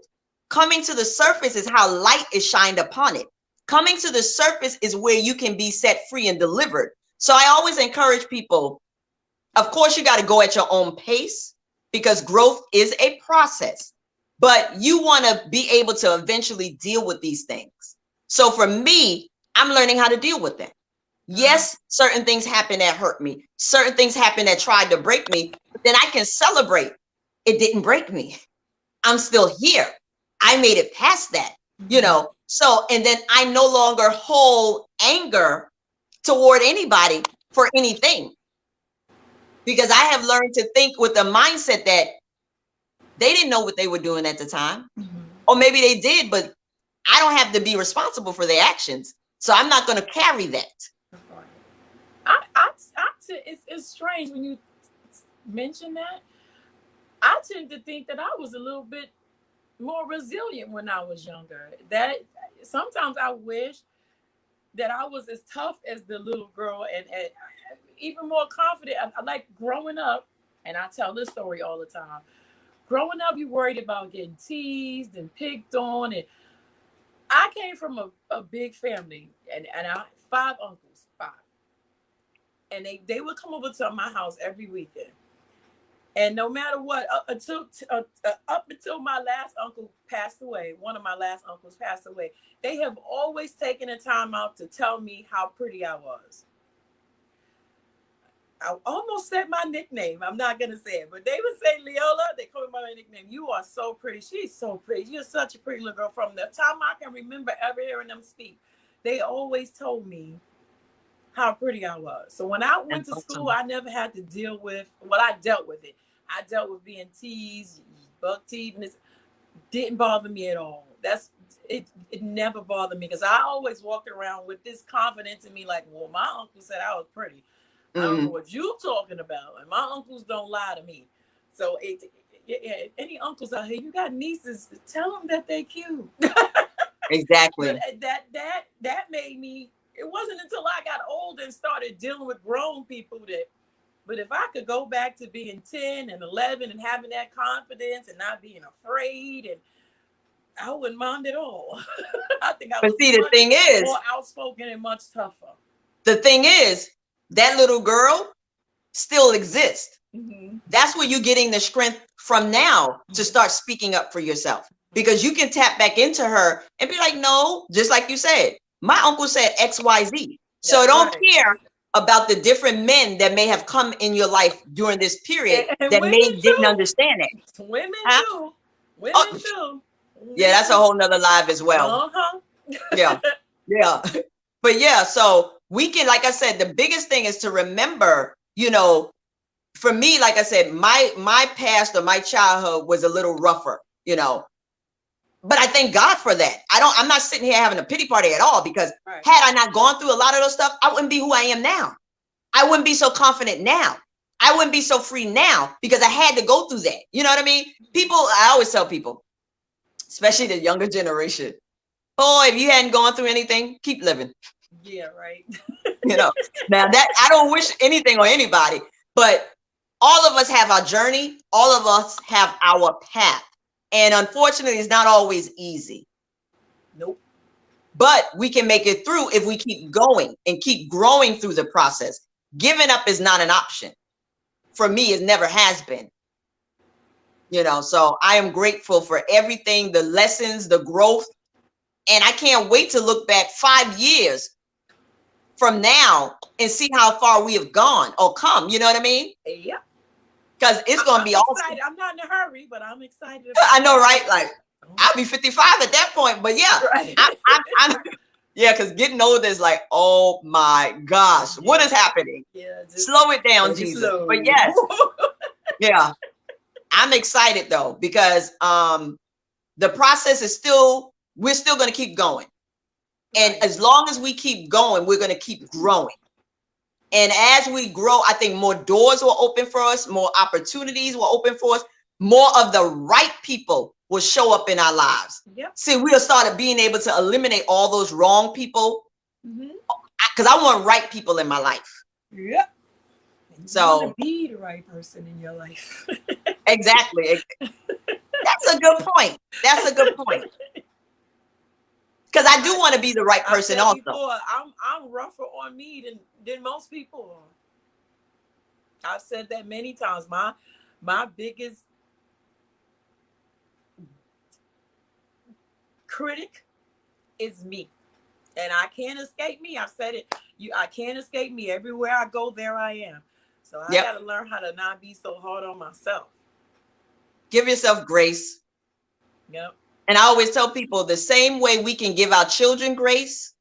Coming to the surface is how light is shined upon it. Coming to the surface is where you can be set free and delivered. So I always encourage people, of course, you got to go at your own pace because growth is a process, but you want to be able to eventually deal with these things. So for me, I'm learning how to deal with them. Yes, certain things happen that hurt me. Certain things happen that tried to break me, but then I can celebrate. It didn't break me. I'm still here. I made it past that, you Mm-hmm. know. So, and then I no longer hold anger toward anybody for anything because I have learned to think with the mindset that they didn't know what they were doing at the time. Mm-hmm. Or maybe they did, but I don't have to be responsible for their actions. So I'm not going to carry that. It's strange when you mention that. I tend to think that I was a little bit more resilient when I was younger. That sometimes I wish that I was as tough as the little girl and even more confident. I like growing up, and I tell this story all the time. Growing up, you worried about getting teased and picked on, and I came from a big family, and I five uncles, five, and they would come over to my house every weekend. And no matter what, up until my last uncle passed away, one of my last uncles passed away, they have always taken the time out to tell me how pretty I was. I almost said my nickname. I'm not gonna say it, but they would say Leola. They call me by my nickname. You are so pretty. She's so pretty. You're such a pretty little girl. From the time I can remember ever hearing them speak, they always told me how pretty I was. So when I went That's to school, awesome. I never had to deal with what I dealt with it. I dealt with being teased, buck teased, and it didn't bother me at all. That's it. It never bothered me because I always walked around with this confidence in me, like, well, my uncle said I was pretty. I don't know Mm-hmm. what you talking about, and my uncles don't lie to me. So yeah, any uncles out here, you got nieces, tell them that they cute. Exactly. But that made me. It wasn't until I got older and started dealing with grown people that. But if I could go back to being 10 and 11 and having that confidence and not being afraid, and I wouldn't mind at all. I think I But was see, the much thing is, more outspoken and much tougher. that little girl still exists. Mm-hmm. That's where you're getting the strength from now to start speaking up for yourself, because you can tap back into her and be like, no, just like you said, my uncle said XYZ. So That's don't right. care about the different men that may have come in your life during this period And that women may didn't too. understand it. Women Huh? too. Women Oh, too. yeah, that's a whole nother live as well. Uh-huh. Yeah. Yeah. But yeah, so we can, like I said, the biggest thing is to remember, for me, like I said, my past or my childhood was a little rougher, but I thank God for that. I'm not sitting here having a pity party at all, because Right. had I not gone through a lot of those stuff, I wouldn't be who I am now. I wouldn't be so confident now. I wouldn't be so free now, because I had to go through that. You know what I mean? I always tell people, especially the younger generation, boy, if you hadn't gone through anything, keep living. Yeah, right. Now that I don't wish anything on anybody, but all of us have our journey. All of us have our path. And unfortunately, it's not always easy. Nope. But we can make it through if we keep going and keep growing through the process. Giving up is not an option. For me, it never has been. So I am grateful for everything, the lessons, the growth. And I can't wait to look back 5 years from now and see how far we have gone or come. You know what I mean? Yeah. Because it's going to be awesome. I'm not in a hurry, but I'm excited. I know, right? Like, I'll be 55 at that point. But yeah, right. I'm yeah, because getting older is like, oh my gosh, what is happening? Yeah, slow it down, Jesus. Slow. But yes, yeah, I'm excited though, because the process is we're still going to keep going. And as long as we keep going, we're going to keep growing. And as we grow, I think more doors will open for us, more opportunities will open for us, more of the right people will show up in our lives. Yep. See, we'll start being able to eliminate all those wrong people, because I want right people in my life. Yep. So you want to be the right person in your life. Exactly. That's a good point. That's a good point. Because I do want to be the right person also. Before, I'm rougher on me than most people are. I've said that many times. My biggest critic is me, and I can't escape me. I've said it. I can't escape me. Everywhere I go, there I am. So I got to learn how to not be so hard on myself. Give yourself grace. Yep. And I always tell people, the same way we can give our children grace,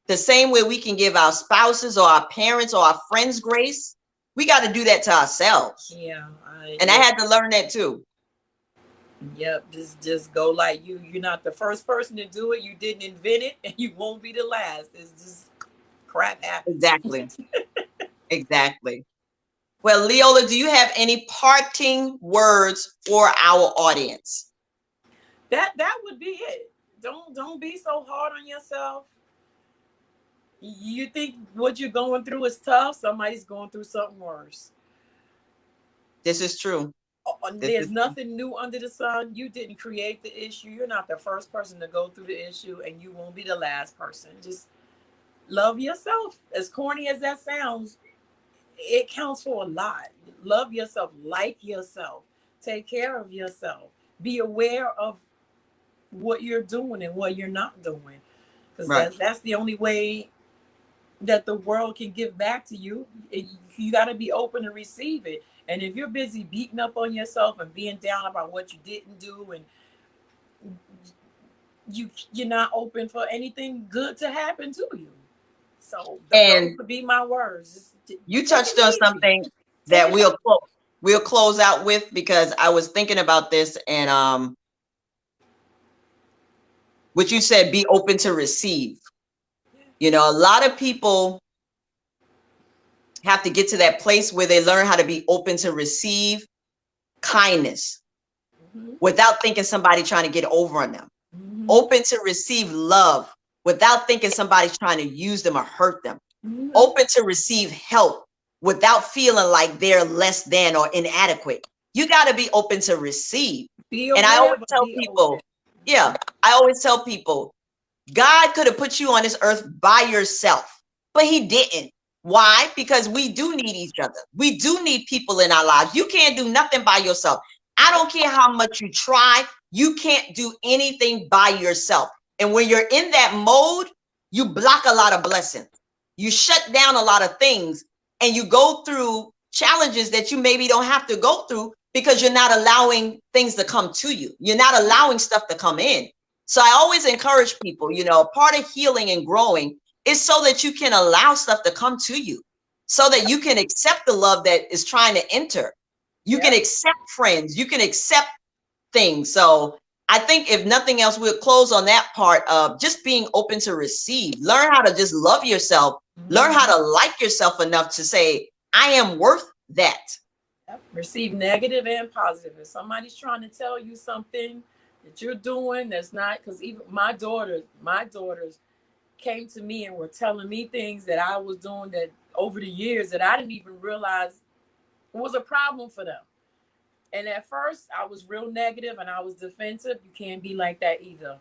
the same way we can give our spouses or our parents or our friends grace, we got to do that to ourselves. Yeah. I had to learn that too. Yep. Just go like you're not the first person to do it. You didn't invent it, and you won't be the last. It's just crap happens. Exactly. Exactly. Well, Leola, do you have any parting words for our audience? That would be it. Don't be so hard on yourself. You think what you're going through is tough, somebody's going through something worse. This is true. There's nothing new under the sun. You didn't create the issue. You're not the first person to go through the issue, and you won't be the last person. Just love yourself. As corny as that sounds, it counts for a lot. Love yourself, like yourself, take care of yourself, be aware of what you're doing and what you're not doing, because that's the only way that the world can give back to you. You got to be open to receive it. And if you're busy beating up on yourself and being down about what you didn't do, and you're not open for anything good to happen to you. So those would be my words. You touched on something that we'll close out with, because I was thinking about this, and what you said, be open to receive. A lot of people have to get to that place where they learn how to be open to receive kindness without thinking somebody trying to get over on them. open to receive love without thinking somebody's trying to use them or hurt them, open to receive help without feeling like they're less than or inadequate. You got to be open to receive. Be aware, and I always but tell be people, open. yeah, I always tell people, God could have put you on this earth by yourself, but he didn't. Why? Because we do need each other. We do need people in our lives. You can't do nothing by yourself. I don't care how much you try. You can't do anything by yourself. And when you're in that mode, you block a lot of blessings. You shut down a lot of things, and you go through challenges that you maybe don't have to go through because you're not allowing things to come to you. You're not allowing stuff to come in. So I always encourage people, part of healing and growing is so that you can allow stuff to come to you, so that you can accept the love that is trying to enter. You can accept friends, you can accept things. So I think if nothing else, we'll close on that part of just being open to receive. Learn how to just love yourself. Learn how to like yourself enough to say, I am worth that. Receive negative and positive. If somebody's trying to tell you something that you're doing that's not, because even my daughters came to me and were telling me things that I was doing that over the years that I didn't even realize was a problem for them. And at first I was real negative and I was defensive. You can't be like that either.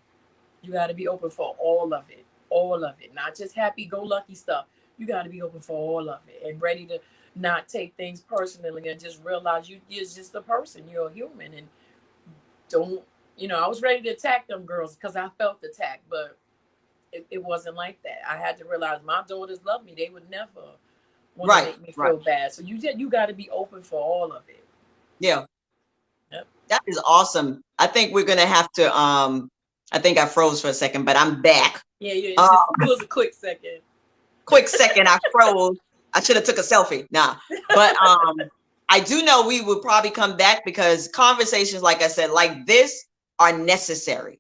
You got to be open for all of it, not just happy-go-lucky stuff. You got to be open for all of it and ready to not take things personally and just realize you're just a person. You're a human, and don't, I was ready to attack them girls because I felt attacked, but it wasn't like that. I had to realize my daughters love me. They would never want to make me feel bad. So you got to be open for all of it. Yeah. Yep. That is awesome. I think we're going to have to, I think I froze for a second, but I'm back. Yeah. It was a quick second. I froze. I should have took a selfie. Nah, but I do know we will probably come back because conversations, like I said, like this are necessary.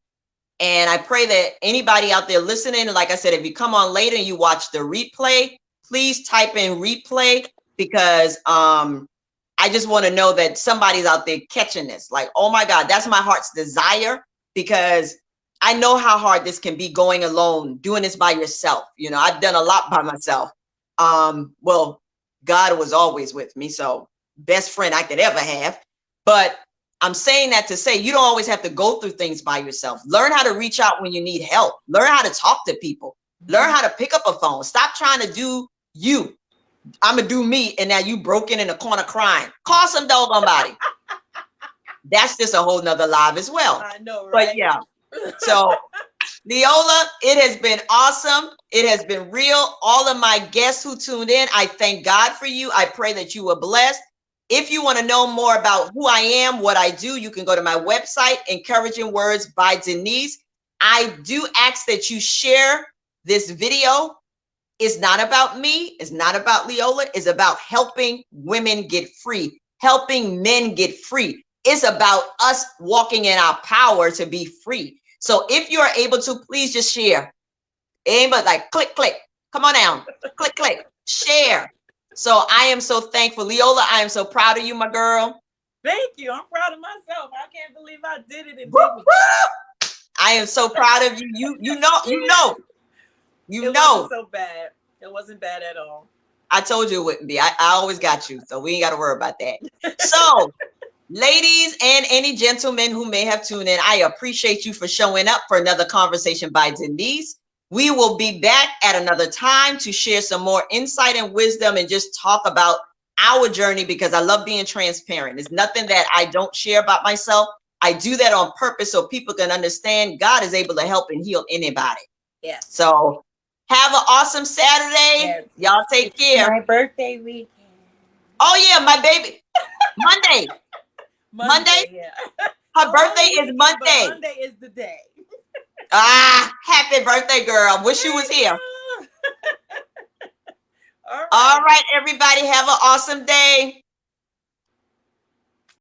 And I pray that anybody out there listening, like I said, if you come on later and you watch the replay, please type in replay, because I just want to know that somebody's out there catching this. Like, oh my God, that's my heart's desire, because I know how hard this can be going alone, doing this by yourself. I've done a lot by myself. Well, God was always with me, so best friend I could ever have. But I'm saying that to say you don't always have to go through things by yourself. Learn how to reach out when you need help. Learn how to talk to people. Learn how to pick up a phone. Stop trying to do you. I'm going to do me, and now you broken in a corner crying. Call some doggone body. That's just a whole nother live as well. I know, right? But yeah. So Leola, it has been awesome. It has been real. All of my guests who tuned in, I thank God for you. I pray that you were blessed. If you want to know more about who I am, what I do, you can go to my website, Encouraging Words by Denise. I do ask that you share this video. It's not about me. It's not about Leola. It's about helping women get free, helping men get free. It's about us walking in our power to be free. So if you are able to, please just share. Ain't but like click, click. Come on down. Click, click. Share. So I am so thankful. Leola, I am so proud of you, my girl. Thank you. I'm proud of myself. I can't believe I did it. I am so proud of you. You know. It wasn't so bad. It wasn't bad at all. I told you it wouldn't be. I always got you. So we ain't got to worry about that. So ladies and any gentlemen who may have tuned in, I appreciate you for showing up for another conversation by Denise. We will be back at another time to share some more insight and wisdom and just talk about our journey, because I love being transparent. There's nothing that I don't share about myself. I do that on purpose so people can understand God is able to help and heal anybody. Yes. So have an awesome Saturday. Yes. Y'all take care. My birthday weekend. Oh yeah, my baby. Monday. Monday? Yeah. Her birthday is Monday. Monday is the day. Happy birthday, girl. Wish you was here. All All right, everybody. Have an awesome day.